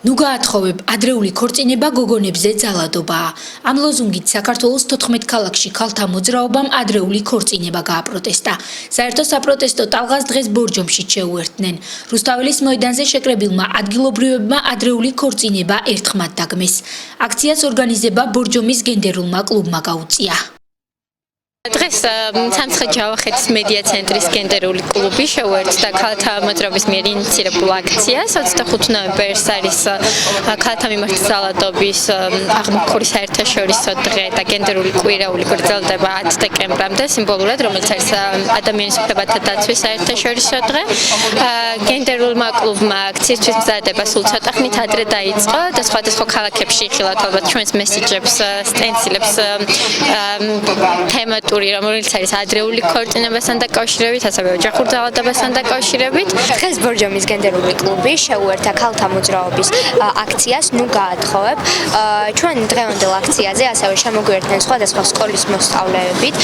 ნუ გაათხოვებ ადრეული ქორწინება გოგონებზე ძალადობაა. ამ ლოზუნგით საქართველოს 14 ქალაქში ქალთა მოძრაობამ ადრეული ქორწინება გააპროტესტა. საერთო საპროტესტო ტალღას დღეს ბორჯომში შეუერთდნენ. რუსთაველის მოედანზე შეკრებილმა ადგილობრივებმა ადრეული ქორწინება ერთხმად დაგმეს. აქციას ორგანიზება ბორჯომის გენდერულმა კლუბმა გაუწია. დღეს სამცხე ჯავახეთის მედია ცენტრის გენდერული კლუბი შეუერთდა ქალთა მოძრაობის მიერ ინიცირებულ აქციას. 25 ნოემბერს არის ქალთა მიმართ ძალადობის აღმოფხური საერთაშორისო დღე და გენდერული კვირაული გრძელდება 10 დეკემბრამდე სიმბოლურად, რომელიც არის ადამიანის უფლებათა დაცვის საერთაშორისო დღე. გენდერულმა კლუბმა აქციისთვის მზადება სულ ცოტა ხნით ადრე დაიწყო და სხვადასხვა ქალაქებში ხილავთ ალბათ ჩვენს მესიჯებს, სტენსილებს, თემატურ რომელიც არის ადრეული ქორწინებასთან დაკავშირებით, ასევე ოჯახურ ძალადობასთან დაკავშირებით. დღეს ბორჯომის გენდერული კლუბი შეუერთდა ქალთა მოძრაობის აქციას ნუ გაათხოვებ. ჩვენ დღევანდელ აქციაზე ასევე შემოგვიერთდნენ სხვადასხვა სკოლის მოსწავლეებით.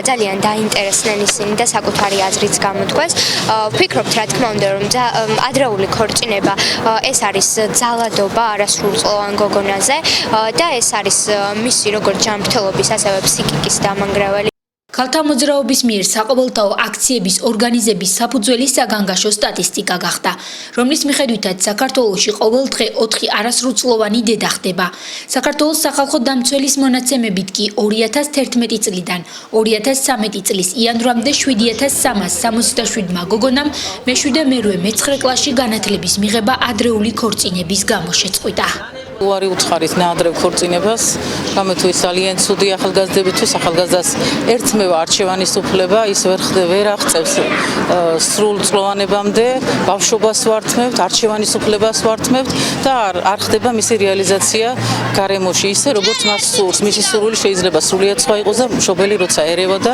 ძალიან დაინტერესდნენ ისინი და საკუთარი აზრიც გამოთქვეს. ვფიქრობთ, რა თქმა უნდა, რომ ადრეული ქორწინება ეს არის ძალადობა არასრულწლოვან გოგონაზე და ეს არის მისი როგორც ჯანმრთელობის, ასევე ფსიქიკის დამანგრეველი. ქალთა მოძრაობის მიერ საყოველთაო აქციების ორგანიზების საფუძველი საგანგაშო სტატისტიკა გახდა, რომლის მიხედვითაც საქართველოში ყოველ დღე 4 არასრულწლოვანი დედა ხდება. საქართველოს სახალხო დამცველის მონაცემებით კი 2011 წლიდან 2013 წლის იანვრამდე 7367 გოგონამ მე-7 და მე-9 კლასში განათლების მიღება ადრეული ქორწინების გამო შეწყვიტა. უარი უცხარით ნაადრევ ქორწინებას, რამე თუ ის ძალიან ცუდი ახალგაზრდებისთვის ახალგაზრდას ერთმევა არჩევანის უფლება, ის ვერ აღწევს სრულწლოვანებამდე, ბავშვობას ვართმევთ, არჩევანის უფლებას ვართმევთ და არ ხდება მისი რეალიზაცია გარემოში ისე, როგორც მას სურს. მისი სურვილი შეიძლება სრულიად სხვა იყოს და მშობელი როცა ერევა და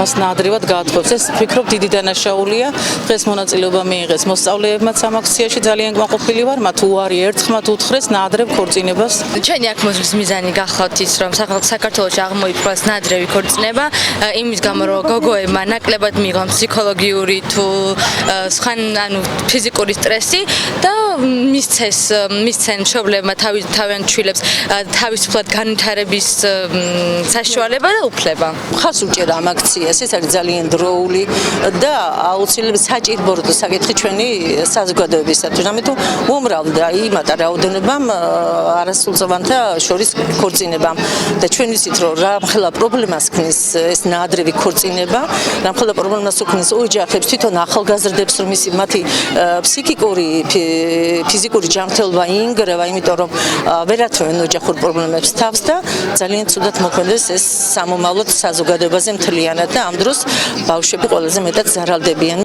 მას ნაადრევად გაათხოვს. ეს ვფიქრობ დიდი დანაშაულია. დღეს მონაწილეობა მიიღეს მოსწავლეებმაც ამ აქციაში, ძალიან კმაყოფილი ვარ, მათ უარი ერთხმად უთხრეს ნაადრევ ქორწინებას. ჩვენი აქ მოზრის მიზანი გახლავთ ის, რომ საქართველოში აღმოიფრქვას ნაადრევი ქორწინება, იმის გამო რომ გოგოებმა ნაკლებად მიიღონ ფსიქოლოგიური თუ სხვა ფიზიკური სტრესი და მისცენ მშობლებმა თავიანთ შვილებს თავისუფლად განვითარების საშუალება და უფლება. ხას უჭერა ამ აქციას, ეს არის ძალიან დროული და აუცილებლად საჭირო საკითხი ჩვენი საზოგადოებისათვის. რამე თუ უმრავლდა იმატა რაოდენობამ არასრულწლოვანთა შორის ქორწინებამ და ჩვენ ვიცით რომ რამხელა პრობლემას ქმნის ეს ნაადრევი ქორწინება, რამხელა პრობლემას უქმნის ოჯახებს, თვითონ ახალგაზრდებს, რომ მათი ფსიქიკური, ფიზიკური ჯანმრთელობა ინგრევა, იმიტომ რომ ვერ ათმევენ ოჯახურ პრობლემებს თავს და ძალიან ცუდად მოქმედებს ეს სამომავლოდ საზოგადოებაზე მთლიანად და ამ დროს ბავშვები ყველაზე მეტად ზარალდებიან.